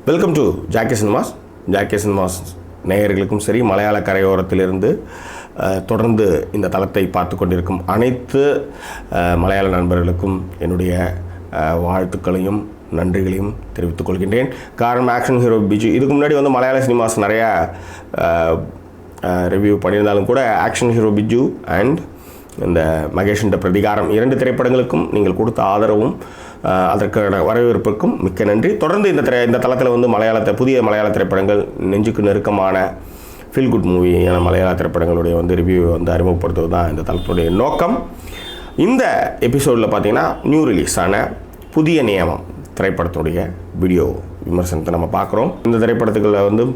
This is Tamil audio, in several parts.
வெல்கம் டு ஜாக்கி சினிமாஸ் நேயர்களுக்கும் சரி, மலையாள கரையோரத்திலிருந்து தொடர்ந்து இந்த தளத்தை பார்த்து கொண்டிருக்கும் அனைத்து மலையாள நண்பர்களுக்கும் என்னுடைய வாழ்த்துக்களையும் நன்றிகளையும் தெரிவித்துக் கொள்கின்றேன். காரணம் ஆக்ஷன் ஹீரோ பிஜு இதுக்கு முன்னாடி வந்து மலையாள சினிமாஸ் நிறையா ரிவ்யூ பண்ணியிருந்தாலும் கூட ஆக்ஷன் ஹீரோ பிஜு அண்ட் இந்த மகேஷ் பிரதிகாரம் 2 திரைப்படங்களுக்கும் நீங்கள் கொடுத்த ஆதரவும் அதற்கான வரவேற்புக்கும் மிக்க நன்றி. தொடர்ந்து இந்த தளத்தில் வந்து புதிய மலையாள திரைப்படங்கள், நெஞ்சுக்கு நெருக்கமான ஃபீல் குட் மூவியான மலையாள திரைப்படங்களுடைய வந்து ரிவ்யூ வந்து அறிமுகப்படுத்துவது தான் இந்த தளத்துடைய நோக்கம். இந்த எபிசோடில் பார்த்தீங்கன்னா நியூ ரிலீஸ் ஆன புதிய நியமம் திரைப்படத்துடைய வீடியோ விமர்சனத்தை நம்ம பார்க்குறோம். இந்த திரைப்படத்துக்குள்ள வந்து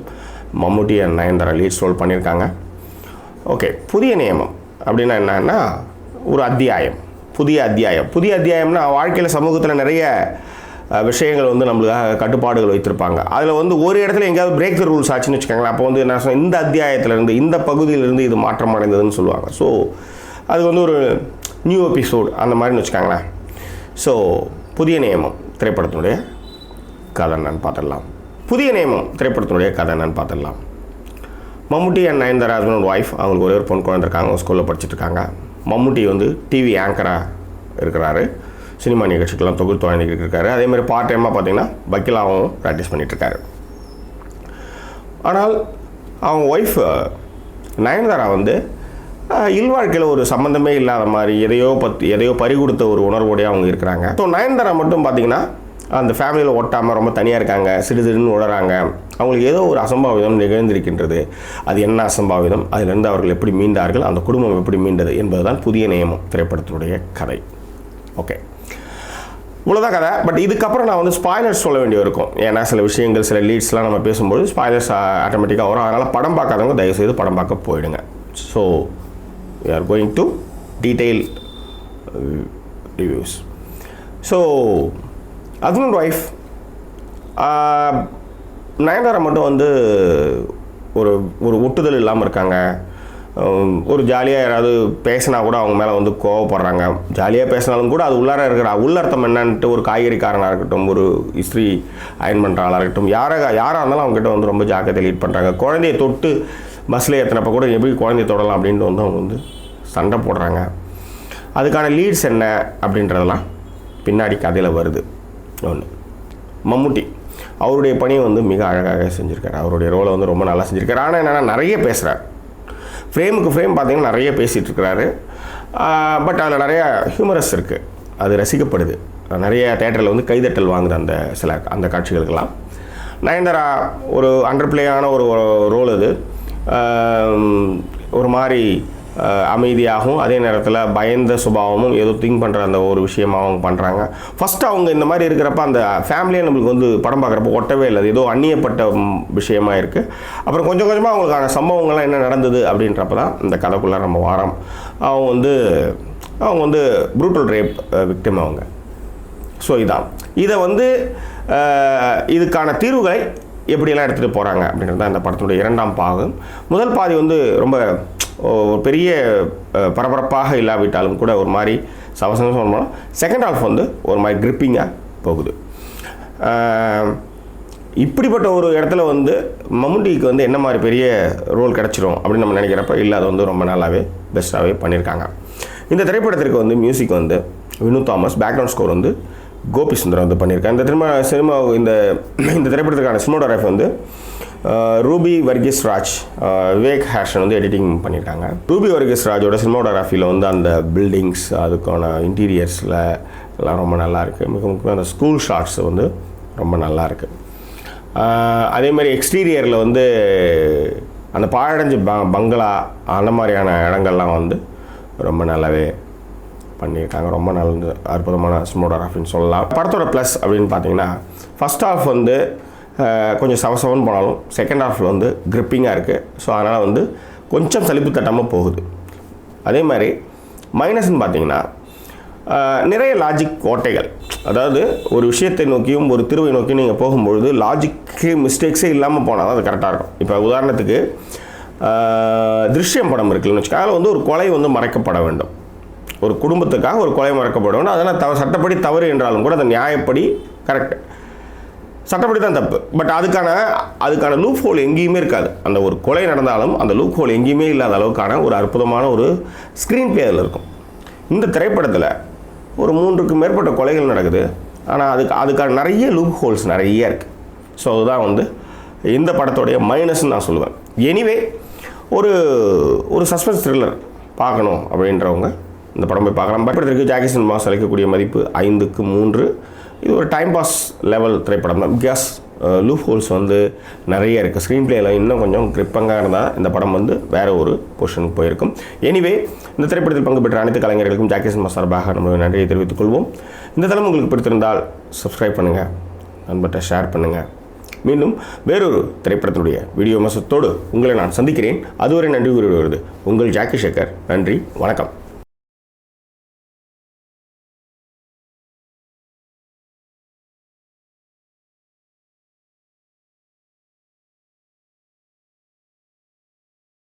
மம்முட்டி அண்ட் நயன்தாரா லீட் ரோல் பண்ணியிருக்காங்க. ஓகே, புதிய நியமம் அப்படின்னா என்னன்னா ஒரு அத்தியாயம், புதிய அத்தியாயம்னா வாழ்க்கையில் சமூகத்தில் நிறைய விஷயங்கள் வந்து நம்மளுக்காக கட்டுப்பாடுகள் வைத்திருப்பாங்க. அதில் வந்து ஒரு இடத்துல எங்கேயாவது பிரேக் த ரூல்ஸ் ஆச்சுன்னு வச்சுக்கோங்களேன், அப்போ வந்து என்ன இந்த அத்தியாயத்திலேருந்து இந்த பகுதியிலேருந்து இது மாற்றம் அடைந்ததுன்னு சொல்லுவாங்க. ஸோ அது வந்து ஒரு நியூ எபிசோட் அந்த மாதிரின்னு வச்சுக்கோங்களேன். ஸோ புதிய நியமம் திரைப்படத்தினுடைய கதை என்னன்னு பார்த்துடலாம். Mammootty and Nayanthara husband and wife, அவங்களுக்கு ஒரே ஒரு பொண்ணு குழந்தை இருக்காங்க, அவங்க ஸ்கூலில் படிச்சுட்டு இருக்காங்க. மம்முட்டி வந்து டிவி ஆங்கராக இருக்கிறாரு, சினிமா நிகழ்ச்சிக்கெல்லாம் தொகுத்து வழங்கிட்டு இருக்காரு. அதேமாதிரி பார்ட் டைமாக பார்த்தீங்கன்னா வக்கீலாகவும் ப்ராக்டிஸ் பண்ணிகிட்ருக்காரு. ஆனால் அவங்க ஒய்ஃப் நயன்தாரா வந்து இல்வாழ்க்கையில் ஒரு சம்மந்தமே இல்லாத மாதிரி எதையோ பறி கொடுத்த ஒரு உணர்வோடையே அவங்க இருக்கிறாங்க. ஸோ நயன்தாரா மட்டும் பார்த்திங்கன்னா அந்த ஃபேமிலியில் ஒட்டாமல் ரொம்ப தனியாக இருக்காங்க, சிறிதுன்னு உணராங்க. அவங்களுக்கு ஏதோ ஒரு அசம்பாவிதம் நிகழ்ந்திருக்கின்றது. அது என்ன அசம்பாவிதம், அதிலிருந்து அவர்கள் எப்படி மீண்டார்கள், அந்த குடும்பம் எப்படி மீண்டது என்பதுதான் புதிய நியமம் திரைப்படத்தினுடைய கதை. ஓகே, இவ்வளோதான் கதை. பட் இதுக்கப்புறம் நான் வந்து ஸ்பாய்லர்ஸ் சொல்ல வேண்டிய இருக்கும். ஏன்னா சில விஷயங்கள், சில லீட்ஸ்லாம் நம்ம பேசும்போது ஸ்பாய்லர்ஸ் ஆட்டோமேட்டிக்காக வரும். அதனால் படம் பார்க்காதவங்க தயவுசெய்து படம் பார்க்க போயிடுங்க. So we are going to detailed reviews. So husband and wife, Nayanthara மட்டும் வந்து ஒரு ஒட்டுதல் இல்லாமல் இருக்காங்க. ஒரு ஜாலியாக யாராவது பேசினா கூட அவங்க மேலே வந்து கோவப்படுறாங்க. ஜாலியாக பேசினாலும் கூட அது உள்ளார இருக்கிற உள்ளர்த்தம் என்னன்ட்டு ஒரு காய்கறிக்காரனாக இருக்கட்டும், ஒரு இஸ்திரி அயன் பண்ணுற ஆளாக இருக்கட்டும், யாராக இருந்தாலும் அவங்ககிட்ட வந்து ரொம்ப ஜாக்கிரதை லீட் பண்ணுறாங்க. குழந்தைய தொட்டு பஸ்ஸில் ஏற்றினப்போ கூட எப்படி குழந்தைய தொடலாம் அப்படின்ட்டு வந்து அவங்க வந்து சண்டை போடுறாங்க. அதுக்கான லீட்ஸ் என்ன அப்படின்றதெல்லாம் பின்னாடி கதையில் வருது. ஒன்று, மம்முட்டி அவருடைய பணியை வந்து மிக அழகாக செஞ்சுருக்காரு. அவருடைய ரோலை வந்து ரொம்ப நல்லா செஞ்சுருக்காரு. ஆனால் என்னென்னா நிறைய பேசுகிறார். ஃப்ரேமுக்கு ஃப்ரேம் பார்த்திங்கன்னா நிறைய பேசிகிட்டு இருக்கிறாரு. பட் அதில் நிறையா ஹியூமரஸ் இருக்குது, அது ரசிக்கப்படுது. நிறைய தேட்டரில் வந்து கைதட்டல் வாங்குது அந்த காட்சிகளுக்கெல்லாம். நயன்தாரா ஒரு அண்டர் பிளேயான ஒரு ரோல் அது. ஒரு மாதிரி அமைதியாகவும் அதே நேரத்தில் பயந்த சுபாவமும் ஏதோ திங்க் பண்ணுற அந்த ஒரு விஷயமாக அவங்க பண்ணுறாங்க. ஃபஸ்ட்டு அவங்க இந்த மாதிரி இருக்கிறப்ப அந்த ஃபேமிலியை நம்மளுக்கு வந்து படம் பார்க்குறப்ப ஒட்டவே இல்லை, ஏதோ அந்நியப்பட்ட விஷயமாக இருக்குது. அப்புறம் கொஞ்சம் கொஞ்சமாக அவங்களுக்கான சம்பவங்கள்லாம் என்ன நடந்தது அப்படின்றப்ப தான் இந்த கதைக்குள்ளே நம்ம வாரம். அவங்க வந்து ப்ரூட்டல் ரேப் விக்டிம் அவங்க. ஸோ இதை வந்து இதுக்கான தீர்வுகளை எப்படியெல்லாம் எடுத்துகிட்டு போகிறாங்க அப்படின்றது தான் இந்த படத்தினுடைய 2ஆம் பாகம். முதல் பாதி வந்து ரொம்ப பெரிய பரபரப்பாக இல்லாவிட்டாலும் கூட ஒரு மாதிரி சவசம் சொல்லணும். செகண்ட் ஹால்ஃப் வந்து ஒரு மாதிரி கிரிப்பிங்காக போகுது. இப்படிப்பட்ட ஒரு இடத்துல வந்து மம்முட்டிக்கு வந்து என்ன மாதிரி பெரிய ரோல் கிடச்சிரும் அப்படின்னு நம்ம நினைக்கிறப்ப இல்லை, அது வந்து ரொம்ப நல்லாவே பெஸ்ட்டாகவே பண்ணியிருக்காங்க. இந்த திரைப்படத்திற்கு வந்து மியூசிக் வந்து வினு தாமஸ், பேக்ரவுண்ட் ஸ்கோர் வந்து கோபி சுந்தரம் வந்து பண்ணியிருக்காங்க. இந்த திரைப்படத்துக்கான சினிமாட்டோகிராஃபி வந்து ரூபி வர்கீஸ் ராஜ், விவேக் ஹேஷன் வந்து எடிட்டிங் பண்ணியிருக்காங்க. ரூபி வர்கீஸ் ராஜோட சினிமாட்டோகிராஃபியில் வந்து அந்த பில்டிங்ஸ், அதுக்கான இன்டீரியர்ஸில் எல்லாம் ரொம்ப நல்லாயிருக்கு. மிக முக்கியமாக அந்த ஸ்கூல் ஷாட்ஸ் வந்து ரொம்ப நல்லாயிருக்கு. அதேமாதிரி எக்ஸ்டீரியரில் வந்து அந்த பாழடைஞ்ச பங்களா அந்த மாதிரியான இடங்கள்லாம் வந்து ரொம்ப நல்லாவே பண்ணியிருக்காங்க. ரொம்ப நல்ல அற்புதமான சினிமாட்டோகிராஃபின்னு சொல்லலாம். படத்தோட ப்ளஸ் அப்படின்னு பார்த்தீங்கன்னா ஃபஸ்ட் ஹாஃப் வந்து கொஞ்சம் சவசவன்னு போனாலும் செகண்ட் ஹாஃபில் வந்து கிரிப்பிங்காக இருக்குது. ஸோ அதனால் வந்து கொஞ்சம் சலிப்பு தட்டாமல் போகுது. அதே மாதிரி மைனஸ்ன்னு பார்த்தீங்கன்னா நிறைய லாஜிக் ஓட்டைகள். அதாவது ஒரு விஷயத்தை நோக்கியும் ஒரு தீர்வை நோக்கியும் நீங்கள் போகும்பொழுது லாஜிக்கு மிஸ்டேக்ஸே இல்லாமல் போனால் தான் அது கரெக்டாக இருக்கும். இப்போ உதாரணத்துக்கு திருஷ்யம் படம் இருக்குன்னு வச்சுக்கோங்க. அதில் வந்து ஒரு கொலை வந்து மறைக்கப்பட வேண்டும், ஒரு குடும்பத்துக்காக ஒரு கொலை மறைக்கப்பட வேண்டும். அதனால் சட்டப்படி தவறு என்றாலும் கூட அது நியாயப்படி கரெக்ட். சட்டப்படி தான் தப்பு. பட் அதுக்கான லூப் ஹோல் எங்கேயுமே இருக்காது. அந்த ஒரு கொலை நடந்தாலும் அந்த லூப் ஹோல் எங்கேயுமே இல்லாத அளவுக்கான ஒரு அற்புதமான ஒரு ஸ்க்ரீன் பிளே அதில் இருக்கும். இந்த திரைப்படத்தில் ஒரு 3க்கு மேற்பட்ட கொலைகள் நடக்குது. ஆனால் அதுக்கான நிறைய லூப் ஹோல்ஸ் நிறைய இருக்குது. ஸோ அதுதான் இந்த படத்தோடைய மைனஸ்ன்னு நான் சொல்லுவேன். எனிவே ஒரு சஸ்பென்ஸ் த்ரில்லர் பார்க்கணும் அப்படின்றவங்க இந்த படம் போய் பார்க்கலாம். படத்திற்கு ஜாக்கி சினிமாஸ் அளிக்கக்கூடிய மதிப்பு 5க்கு 3. இது ஒரு டைம் பாஸ் லெவல் திரைப்படம் தான். பிகாஸ் லூப் ஹோல்ஸ் நிறைய இருக்குது. ஸ்க்ரீன் பிளேயில் இன்னும் கொஞ்சம் கிரிப்பங்காக இருந்தால் இந்த படம் வேறு ஒரு பொசிஷனுக்கு போயிருக்கும். எனிவே இந்த திரைப்படத்தில் பங்கு பெற்ற அனைத்து கலைஞர்களுக்கும் ஜாக்கி சினிமா சார்பாக நம்ம நன்றியை தெரிவித்துக் கொள்வோம். இந்த தளம் உங்களுக்கு பிடித்திருந்தால் சப்ஸ்கிரைப் பண்ணுங்கள், நண்பர்கிட்ட ஷேர் பண்ணுங்கள். மீண்டும் வேறொரு திரைப்படத்தினுடைய வீடியோ மசத்தோடு உங்களை நான் சந்திக்கிறேன். அதுவரை நன்றி கூறி வருவது உங்கள் ஜாக்கி சேகர். நன்றி, வணக்கம்.